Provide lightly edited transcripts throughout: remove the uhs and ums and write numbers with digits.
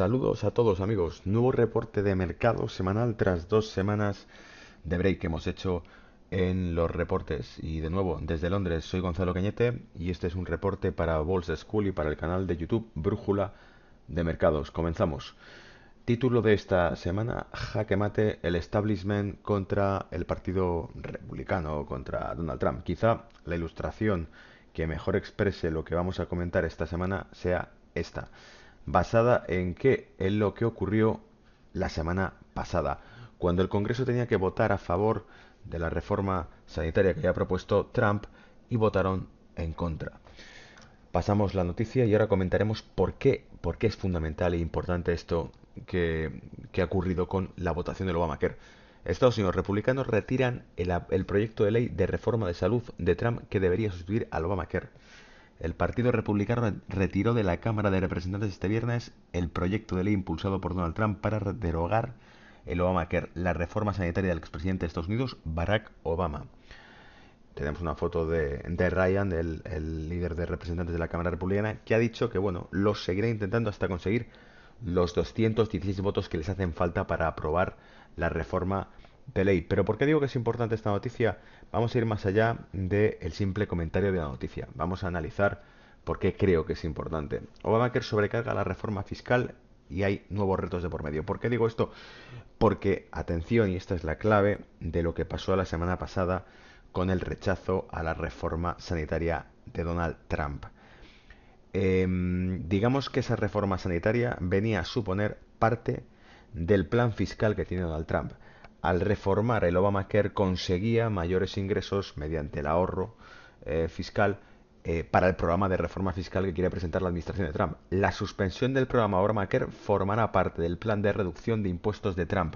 Saludos a todos amigos, nuevo reporte de mercado semanal tras 2 semanas de break que hemos hecho en los reportes. Y de nuevo, desde Londres, soy Gonzalo Cañete y este es un reporte para Balls School y para el canal de YouTube Brújula de Mercados. Comenzamos. Título de esta semana: Jaque mate el establishment contra el Partido Republicano, contra Donald Trump. Quizá la ilustración que mejor exprese lo que vamos a comentar esta semana sea esta, basada en qué, en lo que ocurrió la semana pasada, cuando el Congreso tenía que votar a favor de la reforma sanitaria que había propuesto Trump y votaron en contra. Pasamos la noticia y ahora comentaremos por qué es fundamental e importante esto que ha ocurrido con la votación del Obamacare. Estados Unidos republicanos retiran el proyecto de ley de reforma de salud de Trump que debería sustituir al Obamacare. El Partido Republicano retiró de la Cámara de Representantes este viernes el proyecto de ley impulsado por Donald Trump para derogar el Obamacare, la reforma sanitaria del expresidente de Estados Unidos, Barack Obama. Tenemos una foto de Ryan, el líder de representantes de la Cámara Republicana, que ha dicho que, bueno, los seguirá intentando hasta conseguir los 216 votos que les hacen falta para aprobar la reforma de ley. Pero ¿por qué digo que es importante esta noticia? Vamos a ir más allá del simple comentario de la noticia. Vamos a analizar por qué creo que es importante. Obamacare sobrecarga la reforma fiscal y hay nuevos retos de por medio. ¿Por qué digo esto? Porque, atención, y esta es la clave de lo que pasó la semana pasada con el rechazo a la reforma sanitaria de Donald Trump. Digamos que esa reforma sanitaria venía a suponer parte del plan fiscal que tiene Donald Trump. Al reformar el Obamacare conseguía mayores ingresos mediante el ahorro fiscal para el programa de reforma fiscal que quiere presentar la administración de Trump. La suspensión del programa Obamacare formará parte del plan de reducción de impuestos de Trump.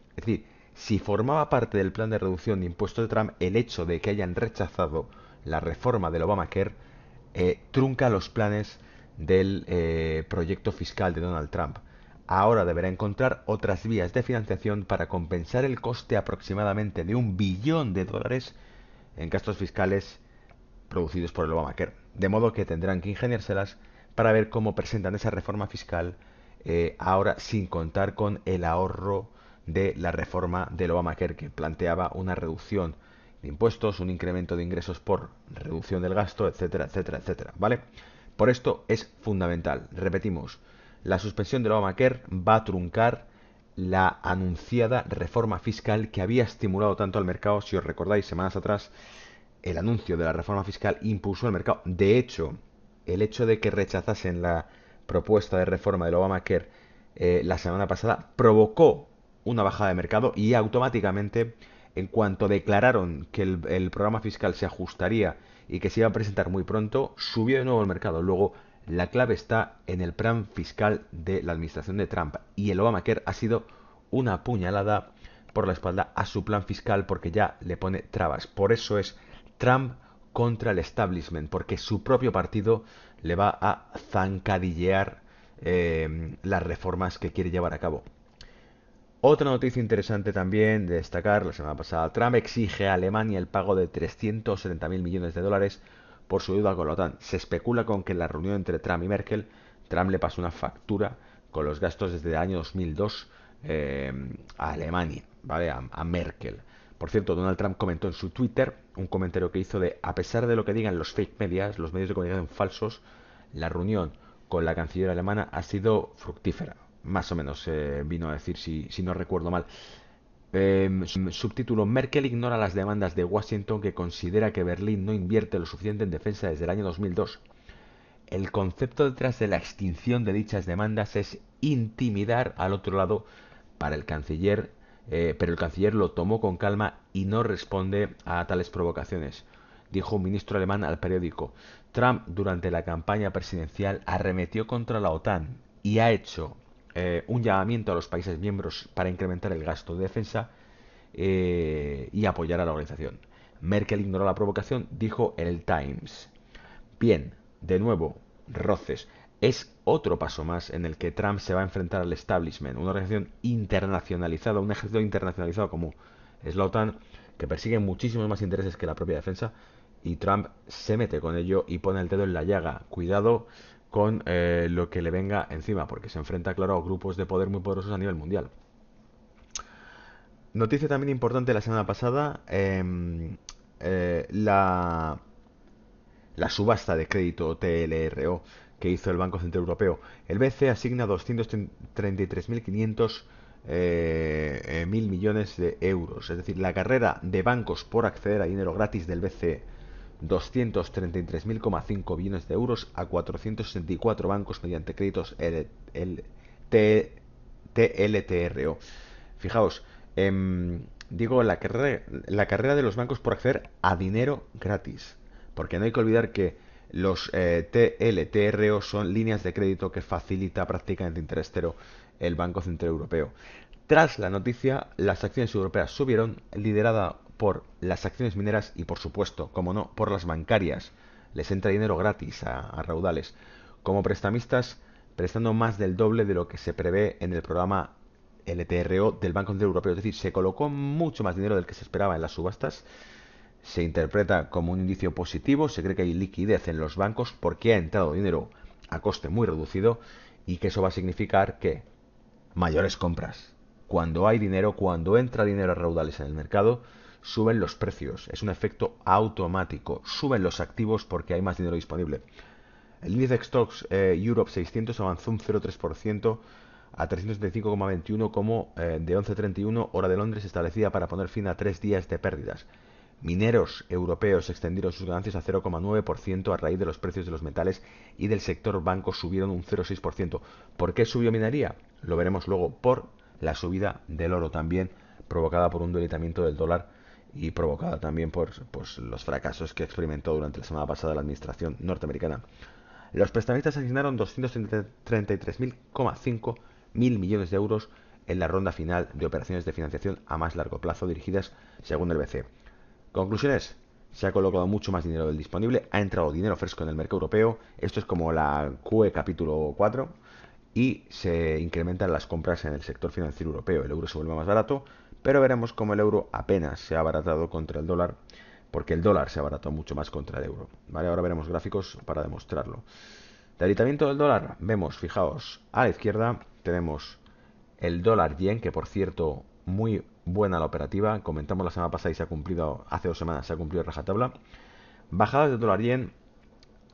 Es decir, si formaba parte del plan de reducción de impuestos de Trump, el hecho de que hayan rechazado la reforma del Obamacare trunca los planes del proyecto fiscal de Donald Trump. Ahora deberá encontrar otras vías de financiación para compensar el coste aproximadamente de $1 billón en gastos fiscales producidos por el Obamacare. De modo que tendrán que ingeniárselas para ver cómo presentan esa reforma fiscal ahora sin contar con el ahorro de la reforma del Obamacare, que planteaba una reducción de impuestos, un incremento de ingresos por reducción del gasto, etcétera, etcétera, etcétera. ¿Vale? Por esto es fundamental. Repetimos, la suspensión del Obamacare va a truncar la anunciada reforma fiscal que había estimulado tanto al mercado. Si os recordáis, semanas atrás, el anuncio de la reforma fiscal impulsó el mercado. De hecho, el hecho de que rechazasen la propuesta de reforma del Obamacare la semana pasada provocó una bajada de mercado y automáticamente, en cuanto declararon que el programa fiscal se ajustaría y que se iba a presentar muy pronto, subió de nuevo el mercado. Luego, la clave está en el plan fiscal de la administración de Trump, y el Obamacare ha sido una puñalada por la espalda a su plan fiscal porque ya le pone trabas. Por eso es Trump contra el establishment, porque su propio partido le va a zancadillear las reformas que quiere llevar a cabo. Otra noticia interesante también de destacar: la semana pasada Trump exige a Alemania el pago de 370.000 millones de dólares por su deuda con la OTAN. Se especula con que en la reunión entre Trump y Merkel, Trump le pasó una factura con los gastos desde el año 2002 a Alemania, ¿vale? A Merkel. Por cierto, Donald Trump comentó en su Twitter un comentario que hizo de: a pesar de lo que digan los fake medias, los medios de comunicación falsos, la reunión con la canciller alemana ha sido fructífera. Más o menos vino a decir, si no recuerdo mal. Subtítulo: Merkel ignora las demandas de Washington, que considera que Berlín no invierte lo suficiente en defensa desde el año 2002. El concepto detrás de la extinción de dichas demandas es intimidar al otro lado para el canciller, pero el canciller lo tomó con calma y no responde a tales provocaciones, dijo un ministro alemán al periódico. Trump, durante la campaña presidencial, arremetió contra la OTAN y ha hecho un llamamiento a los países miembros para incrementar el gasto de defensa y apoyar a la organización. Merkel ignoró la provocación, dijo el Times. Bien, de nuevo, roces. Es otro paso más en el que Trump se va a enfrentar al establishment, una organización internacionalizada, un ejército internacionalizado como es la OTAN, que persigue muchísimos más intereses que la propia defensa, y Trump se mete con ello y pone el dedo en la llaga. Cuidado con lo que le venga encima, porque se enfrenta, claro, a grupos de poder muy poderosos a nivel mundial. Noticia también importante la semana pasada, la subasta de crédito TLRO que hizo el Banco Central Europeo. El BCE asigna 233.500 mil millones de euros. Es decir, la carrera de bancos por acceder a dinero gratis del BCE, 233.5 billones de euros a 464 bancos mediante créditos TLTRO. Fijaos, digo la carrera de los bancos por acceder a dinero gratis. Porque no hay que olvidar que los TLTRO son líneas de crédito que facilita prácticamente interés cero el Banco Central Europeo. Tras la noticia, las acciones europeas subieron, liderada por las acciones mineras y, por supuesto, como no, por las bancarias. Les entra dinero gratis a raudales. Como prestamistas, prestando más del doble de lo que se prevé en el programa LTRO del Banco Central Europeo. Es decir, se colocó mucho más dinero del que se esperaba en las subastas. Se interpreta como un indicio positivo, se cree que hay liquidez en los bancos porque ha entrado dinero a coste muy reducido y que eso va a significar que mayores compras. Cuando hay dinero, cuando entra dinero a raudales en el mercado, suben los precios. Es un efecto automático. Suben los activos porque hay más dinero disponible. El índice Stocks Europe 600 avanzó un 0,3% a 335,21 como de 11:31 hora de Londres, establecida para poner fin a 3 días de pérdidas. Mineros europeos extendieron sus ganancias a 0,9% a raíz de los precios de los metales y del sector banco subieron un 0,6%. ¿Por qué subió minería? Lo veremos luego. Por la subida del oro también, provocada por un debilitamiento del dólar y provocada también por pues, los fracasos que experimentó durante la semana pasada la administración norteamericana. Los prestamistas asignaron 233,5 mil millones de euros en la ronda final de operaciones de financiación a más largo plazo dirigidas según el BCE. Conclusiones. Se ha colocado mucho más dinero del disponible, ha entrado dinero fresco en el mercado europeo, esto es como la QE capítulo 4, y se incrementan las compras en el sector financiero europeo. El euro se vuelve más barato, pero veremos cómo el euro apenas se ha abaratado contra el dólar, porque el dólar se ha abaratado mucho más contra el euro. ¿Vale? Ahora veremos gráficos para demostrarlo. Debilitamiento del dólar, vemos, fijaos, a la izquierda tenemos el dólar yen, que por cierto, muy buena la operativa. Comentamos la semana pasada y se ha cumplido, hace 2 semanas se ha cumplido rajatabla. Bajada del dólar yen,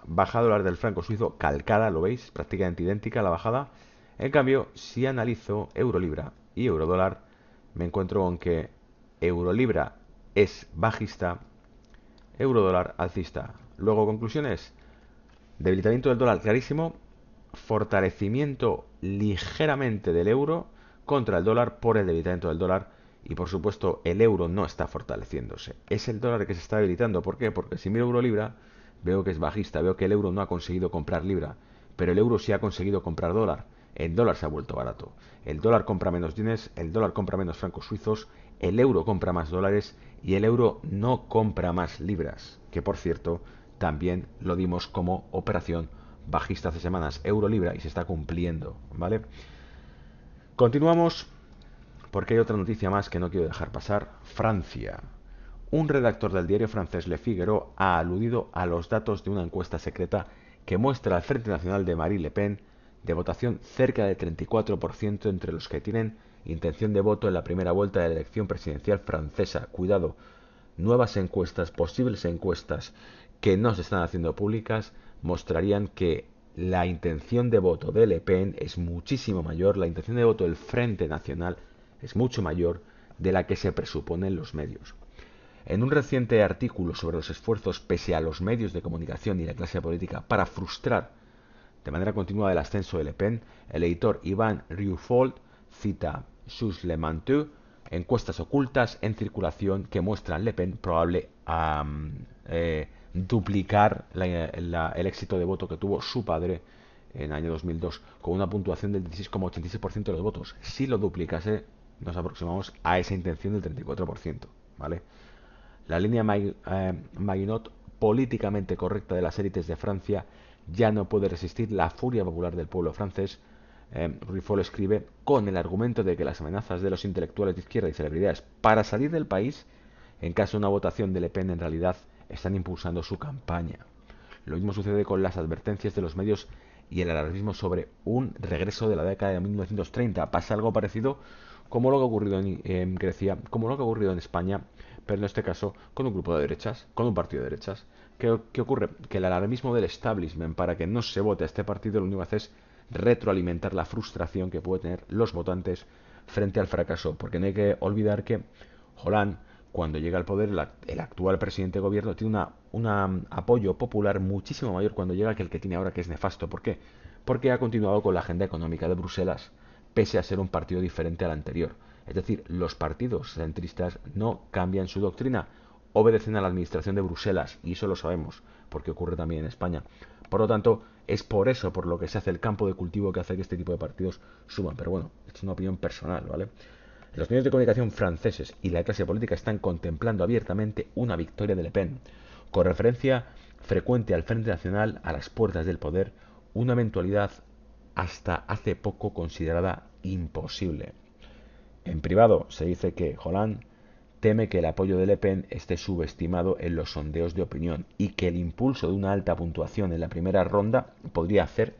bajada dólar del franco suizo, calcada, lo veis, prácticamente idéntica a la bajada. En cambio, si analizo euro libra y euro dólar, me encuentro con que euro libra es bajista, euro dólar alcista. Luego, conclusiones. Debilitamiento del dólar clarísimo, fortalecimiento ligeramente del euro contra el dólar por el debilitamiento del dólar y por supuesto el euro no está fortaleciéndose. Es el dólar que se está debilitando. ¿Por qué? Porque si miro euro libra veo que es bajista, veo que el euro no ha conseguido comprar libra, pero el euro sí ha conseguido comprar dólar. El dólar se ha vuelto barato. El dólar compra menos yenes, el dólar compra menos francos suizos, el euro compra más dólares y el euro no compra más libras, que por cierto también lo dimos como operación bajista hace semanas, euro libra, y se está cumpliendo, ¿vale? Continuamos porque hay otra noticia más que no quiero dejar pasar. Francia. Un redactor del diario francés Le Figaro ha aludido a los datos de una encuesta secreta que muestra al Frente Nacional de Marine Le Pen de votación cerca del 34% entre los que tienen intención de voto en la primera vuelta de la elección presidencial francesa. Cuidado, nuevas encuestas, posibles encuestas que no se están haciendo públicas, mostrarían que la intención de voto de Le Pen es muchísimo mayor, la intención de voto del Frente Nacional es mucho mayor de la que se presupone en los medios. En un reciente artículo sobre los esfuerzos pese a los medios de comunicación y la clase política para frustrar de manera continua el ascenso de Le Pen, el editor Ivan Rioufol cita Sus Le Manteau, encuestas ocultas en circulación que muestran Le Pen probable a duplicar el éxito de voto que tuvo su padre en el año 2002 con una puntuación del 16,86% de los votos. Si lo duplicase, nos aproximamos a esa intención del 34%, ¿vale? La línea Maginot políticamente correcta de las élites de Francia ya no puede resistir la furia popular del pueblo francés. Rifol escribe con el argumento de que las amenazas de los intelectuales de izquierda y celebridades para salir del país en caso de una votación de Le Pen en realidad están impulsando su campaña. Lo mismo sucede con las advertencias de los medios y el alarmismo sobre un regreso de la década de 1930. Pasa algo parecido como lo que ha ocurrido en Grecia, como lo que ha ocurrido en España, pero en este caso con un grupo de derechas, con un partido de derechas. ¿Qué ocurre? Que el alarmismo del establishment para que no se vote a este partido lo único que hace es retroalimentar la frustración que pueden tener los votantes frente al fracaso, porque no hay que olvidar que Hollande, cuando llega al poder, el actual presidente de gobierno tiene un apoyo popular muchísimo mayor cuando llega que el que tiene ahora, que es nefasto. ¿Por qué? Porque ha continuado con la agenda económica de Bruselas, pese a ser un partido diferente al anterior. Es decir, los partidos centristas no cambian su doctrina, obedecen a la administración de Bruselas, y eso lo sabemos, porque ocurre también en España. Por lo tanto, es por eso por lo que se hace el campo de cultivo que hace que este tipo de partidos suban. Pero bueno, es una opinión personal, ¿vale? Los medios de comunicación franceses y la clase política están contemplando abiertamente una victoria de Le Pen, con referencia frecuente al Frente Nacional a las puertas del poder, una eventualidad hasta hace poco considerada imposible. En privado se dice que Hollande teme que el apoyo de Le Pen esté subestimado en los sondeos de opinión y que el impulso de una alta puntuación en la primera ronda podría hacer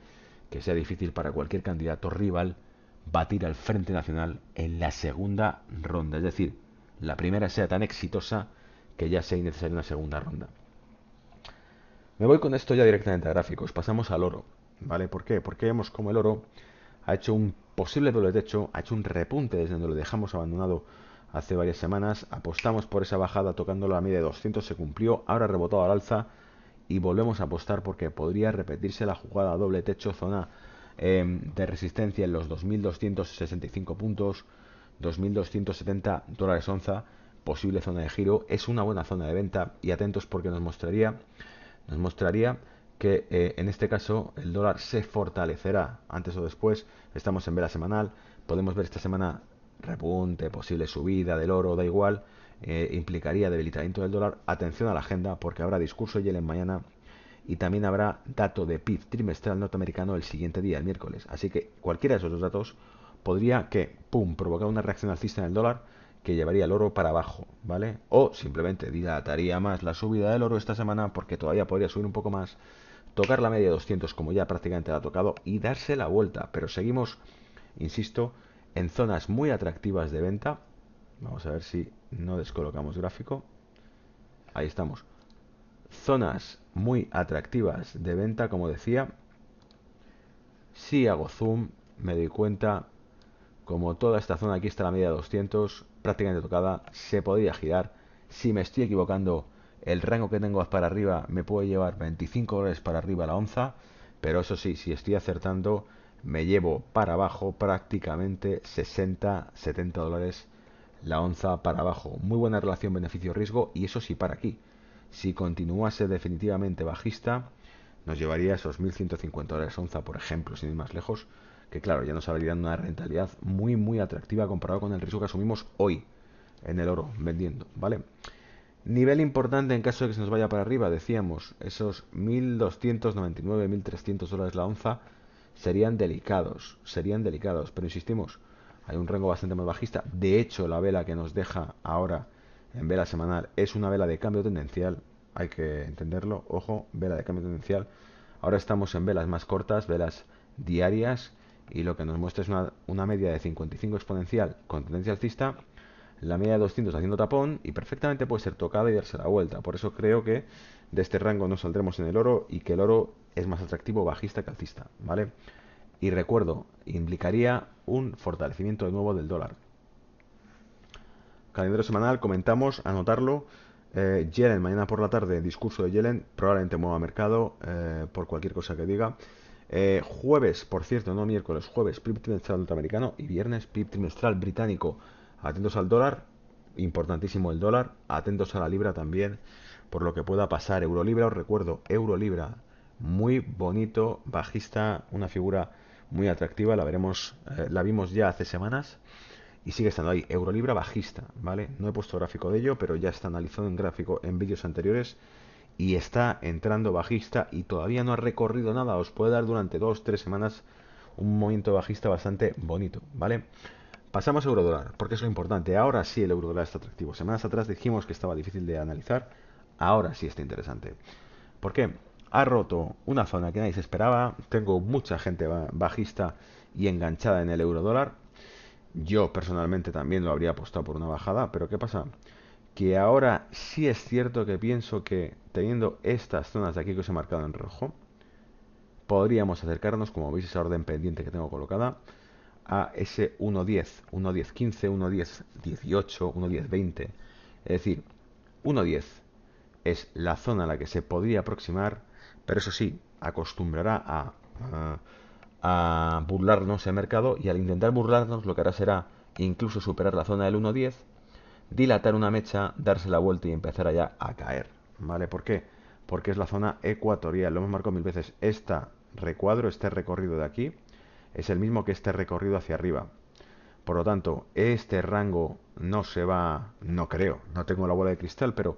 que sea difícil para cualquier candidato rival batir al Frente Nacional en la segunda ronda. Es decir, la primera sea tan exitosa que ya sea innecesaria una segunda ronda. Me voy con esto ya directamente a gráficos. Pasamos al oro. ¿Vale? ¿Por qué? Porque vemos como el oro ha hecho un posible doble techo, ha hecho un repunte desde donde lo dejamos abandonado hace varias semanas. Apostamos por esa bajada tocando la media de 200, se cumplió, ahora ha rebotado al alza y volvemos a apostar porque podría repetirse la jugada doble techo, zona de resistencia en los 2.265 puntos, 2.270 dólares onza, posible zona de giro. Es una buena zona de venta y atentos porque nos mostraría que en este caso el dólar se fortalecerá antes o después. Estamos en vela semanal, podemos ver esta semana repunte, posible subida del oro, da igual, implicaría debilitamiento del dólar. Atención a la agenda porque habrá discurso Yellen mañana y también habrá dato de PIB trimestral norteamericano el siguiente día, el miércoles. Así que cualquiera de esos dos datos podría que, pum, provocar una reacción alcista en el dólar que llevaría el oro para abajo, ¿vale? O simplemente dilataría más la subida del oro esta semana porque todavía podría subir un poco más, tocar la media de 200 como ya prácticamente la ha tocado y darse la vuelta. Pero seguimos, insisto, en zonas muy atractivas de venta. Vamos a ver si no descolocamos gráfico. Ahí estamos. Zonas muy atractivas de venta, como decía. Si hago zoom, me doy cuenta, como toda esta zona, aquí está la media de 200, prácticamente tocada, se podría girar. Si me estoy equivocando, el rango que tengo para arriba me puede llevar 25 dólares para arriba la onza, pero eso sí, si estoy acertando, me llevo para abajo prácticamente 60-70 dólares la onza para abajo. Muy buena relación beneficio-riesgo y eso sí para aquí. Si continuase definitivamente bajista, nos llevaría esos 1.150 dólares onza, por ejemplo, sin ir más lejos, que claro, ya nos habría una rentabilidad muy muy atractiva comparado con el riesgo que asumimos hoy en el oro vendiendo, ¿vale? Nivel importante en caso de que se nos vaya para arriba, decíamos, esos 1.299, 1.300 dólares la onza serían delicados, pero insistimos, hay un rango bastante más bajista. De hecho, la vela que nos deja ahora en vela semanal es una vela de cambio tendencial, hay que entenderlo, ojo, vela de cambio tendencial. Ahora estamos en velas más cortas, velas diarias, y lo que nos muestra es una media de 55 exponencial con tendencia alcista, la media de 200 haciendo tapón y perfectamente puede ser tocada y darse la vuelta. Por eso creo que de este rango no saldremos en el oro y que el oro es más atractivo bajista que alcista, ¿vale? Y recuerdo, implicaría un fortalecimiento de nuevo del dólar. Calendario semanal, comentamos, anotarlo. Yellen, mañana por la tarde, discurso de Yellen, probablemente mueva mercado por cualquier cosa que diga. Jueves, por cierto, no miércoles, jueves, PIB trimestral norteamericano y viernes, PIB trimestral británico. Atentos al dólar, importantísimo el dólar, atentos a la libra también, por lo que pueda pasar. Eurolibra, os recuerdo, Eurolibra, muy bonito, bajista, una figura muy atractiva, la vimos ya hace semanas y sigue estando ahí. Eurolibra bajista, ¿vale? No he puesto gráfico de ello, pero ya está analizado en gráfico en vídeos anteriores y está entrando bajista y todavía no ha recorrido nada. Os puede dar durante 2-3 semanas un movimiento bajista bastante bonito, ¿vale? Pasamos a eurodólar, porque es lo importante. Ahora sí el eurodólar está atractivo. Semanas atrás dijimos que estaba difícil de analizar. Ahora sí está interesante. ¿Por qué? ha roto una zona que nadie se esperaba. Tengo mucha gente bajista y enganchada en el euro dólar. Yo personalmente también lo habría apostado por una bajada, pero ¿qué pasa? Que ahora sí es cierto que pienso que teniendo estas zonas de aquí que os he marcado en rojo, podríamos acercarnos, como veis esa orden pendiente que tengo colocada, a ese 1.10, 1.10.15, 1.10.18, 1.10.20. Es decir, 1.10 es la zona a la que se podría aproximar, pero eso sí, acostumbrará a burlarnos el mercado, y al intentar burlarnos lo que hará será incluso superar la zona del 1.10, dilatar una mecha, darse la vuelta y empezar allá a caer. ¿Vale? ¿Por qué? Porque es la zona ecuatorial, lo hemos marcado mil veces. Este recorrido de aquí, es el mismo que este recorrido hacia arriba. Por lo tanto, este rango no se va, no creo, no tengo la bola de cristal, pero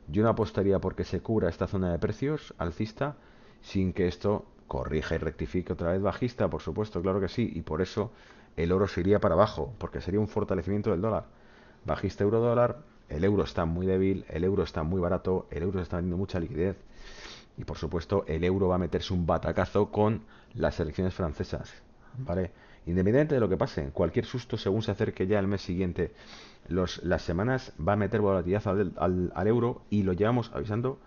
yo no apostaría porque se cubra esta zona de precios alcista sin que esto corrija y rectifique otra vez bajista, por supuesto, claro que sí, y por eso el oro se iría para abajo, porque sería un fortalecimiento del dólar. Bajista euro dólar, el euro está muy débil, el euro está muy barato, el euro está teniendo mucha liquidez, y por supuesto el euro va a meterse un batacazo con las elecciones francesas, ¿vale? Independientemente de lo que pase, cualquier susto según se acerque ya el mes siguiente, las semanas va a meter volatilidad al euro, y lo llevamos avisando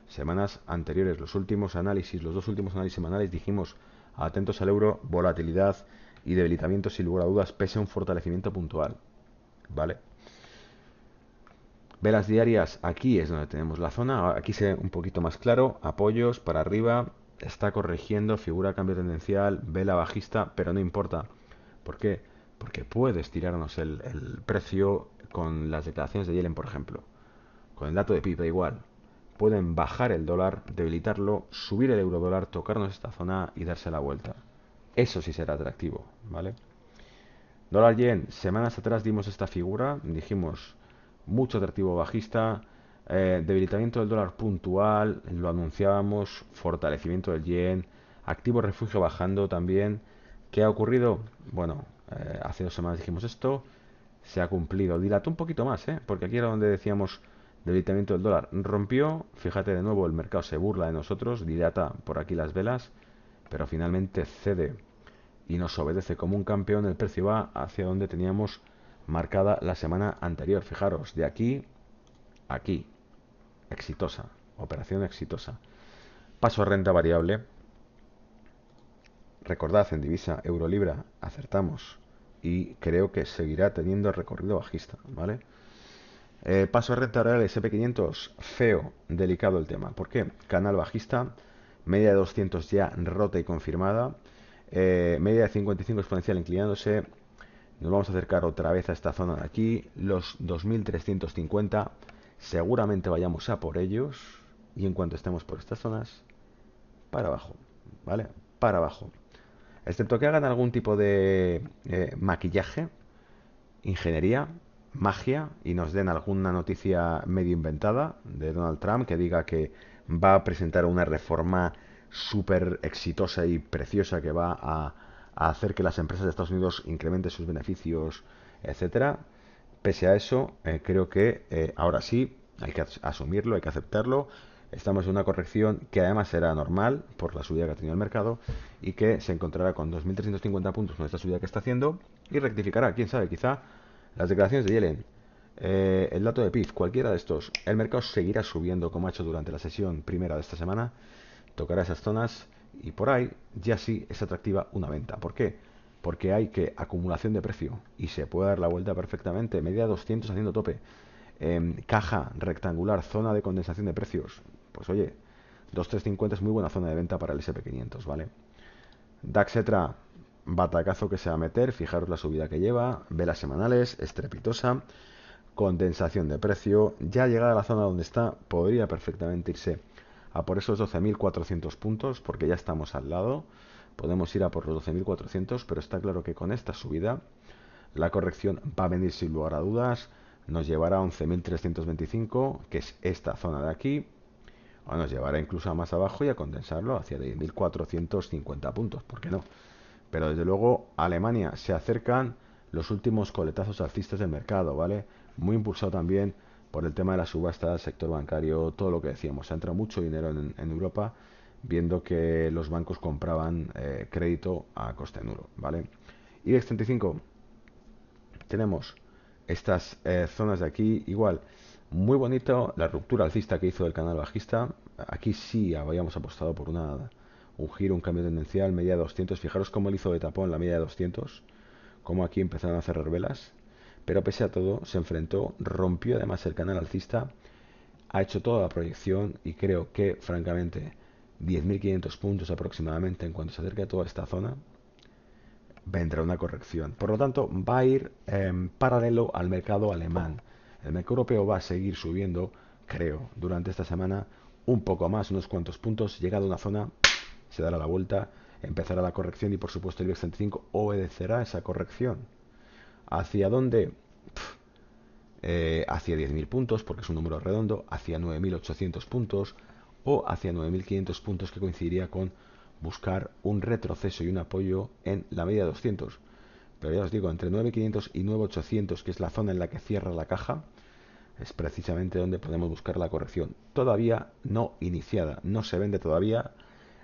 semanas anteriores. Los últimos análisis, los dos últimos análisis semanales dijimos atentos al euro, volatilidad y debilitamiento sin lugar a dudas, pese a un fortalecimiento puntual, ¿vale? Velas diarias, aquí es donde tenemos la zona, aquí se ve un poquito más claro, apoyos para arriba, está corrigiendo, figura cambio tendencial, vela bajista, pero no importa. ¿Por qué? Porque puedes tirarnos el precio con las declaraciones de Yellen, por ejemplo. Con el dato de PIB da igual. Pueden bajar el dólar, debilitarlo, subir el euro dólar, tocarnos esta zona y darse la vuelta. Eso sí será atractivo, ¿vale? Dólar yen, semanas atrás dimos esta figura, dijimos mucho atractivo bajista, debilitamiento del dólar puntual, lo anunciábamos, fortalecimiento del yen, activo refugio bajando también. ¿Qué ha ocurrido? Bueno, hace 2 semanas dijimos esto, se ha cumplido. Dilató un poquito más, porque aquí era donde decíamos debilitamiento del dólar. Rompió, fíjate de nuevo, el mercado se burla de nosotros, dilata por aquí las velas, pero finalmente cede y nos obedece como un campeón. El precio va hacia donde teníamos marcada la semana anterior. Fijaros, de aquí a aquí. Exitosa. Operación exitosa. Paso a renta variable. Recordad, en divisa euro-libra acertamos y creo que seguirá teniendo recorrido bajista, ¿vale? Paso a renta variable SP500, feo, delicado el tema. ¿Por qué? Canal bajista, media de 200 ya rota y confirmada, media de 55 exponencial inclinándose. Nos vamos a acercar otra vez a esta zona de aquí, los 2350. Seguramente vayamos a por ellos, y en cuanto estemos por estas zonas, para abajo, ¿vale? Para abajo. Excepto que hagan algún tipo de maquillaje, ingeniería, magia, y nos den alguna noticia medio inventada de Donald Trump que diga que va a presentar una reforma súper exitosa y preciosa que va a hacer que las empresas de Estados Unidos incrementen sus beneficios, etcétera. Pese a eso, creo que ahora sí hay que asumirlo, hay que aceptarlo. Estamos en una corrección que además será normal por la subida que ha tenido el mercado, y que se encontrará con 2.350 puntos con esta subida que está haciendo y rectificará, quién sabe, quizá las declaraciones de Yellen, el dato de PIB, cualquiera de estos. El mercado seguirá subiendo como ha hecho durante la sesión primera de esta semana, tocará esas zonas y por ahí ya sí es atractiva una venta. ¿Por qué? Porque hay que acumulación de precio y se puede dar la vuelta perfectamente. Media 200 haciendo tope. Caja rectangular, zona de condensación de precios. Pues oye, 2.350 es muy buena zona de venta para el SP500, ¿vale? DAX-ETRA, batacazo que se va a meter. Fijaros la subida que lleva. Velas semanales, estrepitosa. Condensación de precio. Ya llegada a la zona donde está, podría perfectamente irse a por esos 12.400 puntos, porque ya estamos al lado. Podemos ir a por los 12.400, pero está claro que con esta subida la corrección va a venir sin lugar a dudas. Nos llevará a 11.325, que es esta zona de aquí, o nos llevará incluso a más abajo y a condensarlo hacia 10.450 puntos, ¿por qué no? Pero desde luego Alemania se acercan los últimos coletazos alcistas del mercado, ¿vale? Muy impulsado también por el tema de la subasta, sector bancario, todo lo que decíamos. Ha entrado mucho dinero en Europa, viendo que los bancos compraban crédito a coste nulo, ¿vale? IBEX 35, tenemos estas zonas de aquí, igual, muy bonito la ruptura alcista que hizo el canal bajista. Aquí sí habíamos apostado por un giro, un cambio tendencial, media de 200. Fijaros cómo él hizo de tapón la media de 200, cómo aquí empezaron a cerrar velas, pero pese a todo se enfrentó, rompió además el canal alcista, ha hecho toda la proyección y creo que francamente 10.500 puntos aproximadamente en cuanto se acerque a toda esta zona vendrá una corrección. Por lo tanto, va a ir paralelo al mercado alemán. El mercado europeo va a seguir subiendo, creo, durante esta semana un poco más, unos cuantos puntos. Llegado a una zona, se dará la vuelta, empezará la corrección y por supuesto el IBEX 35 obedecerá esa corrección. ¿Hacia dónde? Hacia 10.000 puntos, porque es un número redondo, hacia 9.800 puntos o hacia 9.500 puntos, que coincidiría con buscar un retroceso y un apoyo en la media de 200. Pero ya os digo, entre 9.500 y 9.800, que es la zona en la que cierra la caja, es precisamente donde podemos buscar la corrección. Todavía no iniciada, no se vende todavía,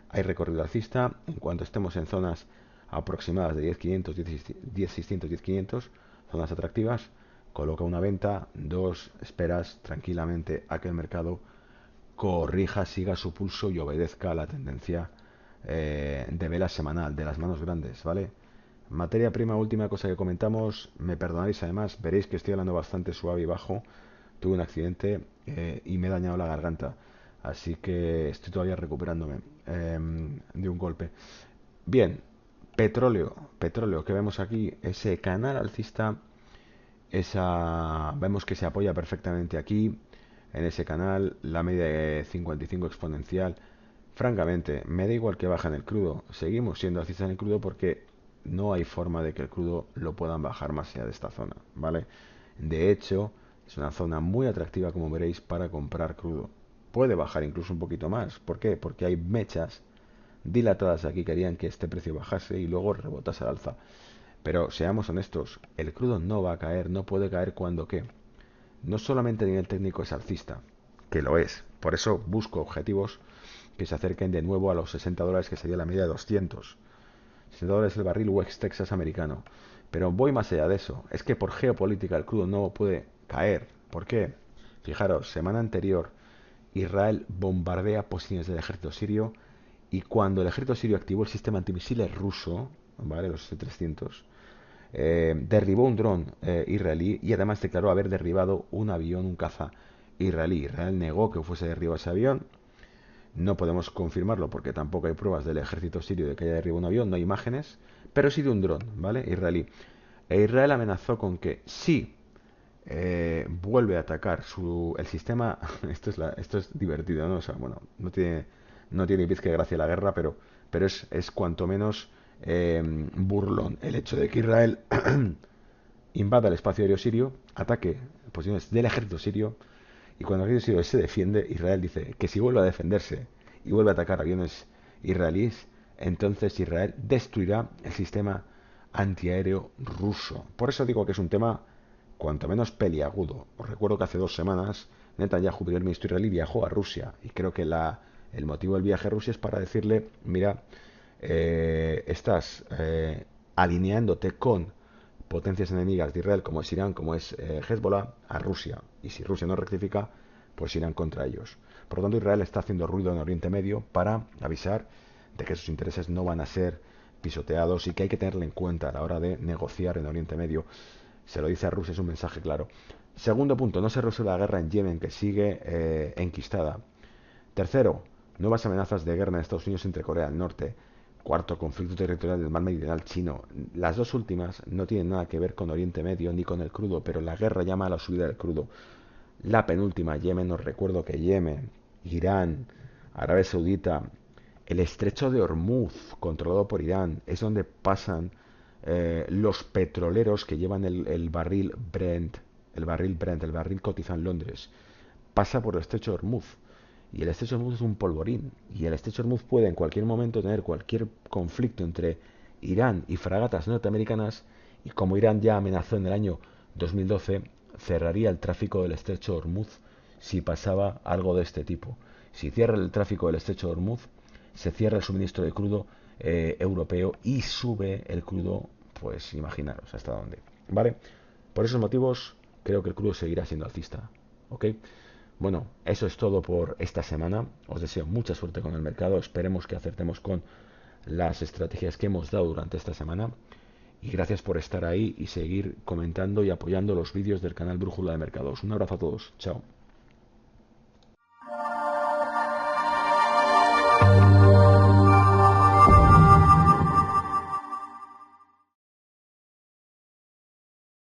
hay recorrido alcista. En cuanto estemos en zonas aproximadas de 10.500, 10.600, 10.500, zonas atractivas, coloca una venta, dos, esperas tranquilamente a que el mercado corrija, siga su pulso y obedezca a la tendencia de vela semanal, de las manos grandes, ¿vale? Materia prima, última cosa que comentamos, me perdonaréis además, veréis que estoy hablando bastante suave y bajo, tuve un accidente y me he dañado la garganta, así que estoy todavía recuperándome de un golpe. Bien, petróleo que vemos aquí, ese canal alcista, vemos que se apoya perfectamente aquí, en ese canal, la media de 55 exponencial. Francamente, me da igual que baja en el crudo. Seguimos siendo alcistas en el crudo porque no hay forma de que el crudo lo puedan bajar más allá de esta zona, ¿vale? De hecho, es una zona muy atractiva, como veréis, para comprar crudo. Puede bajar incluso un poquito más. ¿Por qué? Porque hay mechas dilatadas aquí que harían que este precio bajase y luego rebotase al alza. Pero seamos honestos, el crudo no va a caer, no puede caer cuando qué. No solamente a nivel técnico es alcista, que lo es. Por eso busco objetivos que se acerquen de nuevo a los $60, que sería la media de 200. $60 el barril West Texas americano. Pero voy más allá de eso. Es que por geopolítica el crudo no puede caer. ¿Por qué? Fijaros, semana anterior Israel bombardea posiciones del ejército sirio y cuando el ejército sirio activó el sistema antimisiles ruso, ¿vale? Los S-300, derribó un dron israelí y además declaró haber derribado un avión, un caza israelí. Israel negó que fuese derribado ese avión. No podemos confirmarlo porque tampoco hay pruebas del ejército sirio de que haya derribado un avión, no hay imágenes, pero sí de un dron, ¿vale? Israelí. E Israel amenazó con que si vuelve a atacar el sistema, esto es divertido, ¿no? O sea, bueno, no tiene pies que gracia la guerra, pero es cuanto menos burlón el hecho de que Israel invada el espacio aéreo sirio, ataque posiciones del ejército sirio, y cuando el ejército sirio se defiende, Israel dice que si vuelve a defenderse y vuelve a atacar aviones israelíes, entonces Israel destruirá el sistema antiaéreo ruso. Por eso digo que es un tema cuanto menos peliagudo. Os recuerdo que hace 2 semanas Netanyahu, primer ministro israelí, viajó a Rusia y creo que el motivo del viaje a Rusia es para decirle, mira, estás alineándote con potencias enemigas de Israel como es Irán, como es Hezbollah, a Rusia. Y si Rusia no rectifica, pues irán contra ellos. Por lo tanto, Israel está haciendo ruido en Oriente Medio para avisar de que sus intereses no van a ser pisoteados y que hay que tenerlo en cuenta a la hora de negociar en Oriente Medio. Se lo dice a Rusia, es un mensaje claro. Segundo punto, no se resuelve la guerra en Yemen, que sigue enquistada. Tercero, nuevas amenazas de guerra en Estados Unidos entre Corea del Norte. Cuarto, conflicto territorial del mar Meridional chino. Las dos últimas no tienen nada que ver con Oriente Medio ni con el crudo, pero la guerra llama a la subida del crudo. La penúltima, Yemen, os recuerdo que Yemen, Irán, Arabia Saudita, el estrecho de Hormuz, controlado por Irán, es donde pasan los petroleros que llevan el barril Brent, el barril cotizado en Londres. Pasa por el estrecho de Hormuz. Y el estrecho de Hormuz es un polvorín. Y el estrecho de Hormuz puede en cualquier momento tener cualquier conflicto entre Irán y fragatas norteamericanas. Y como Irán ya amenazó en el año 2012, cerraría el tráfico del estrecho de Hormuz si pasaba algo de este tipo. Si cierra el tráfico del estrecho de Hormuz, se cierra el suministro de crudo europeo y sube el crudo, pues imaginaros hasta dónde. ¿Vale? Por esos motivos, creo que el crudo seguirá siendo alcista. ¿Ok? Bueno, eso es todo por esta semana. Os deseo mucha suerte con el mercado. Esperemos que acertemos con las estrategias que hemos dado durante esta semana. Y gracias por estar ahí y seguir comentando y apoyando los vídeos del canal Brújula de Mercados. Un abrazo a todos. Chao.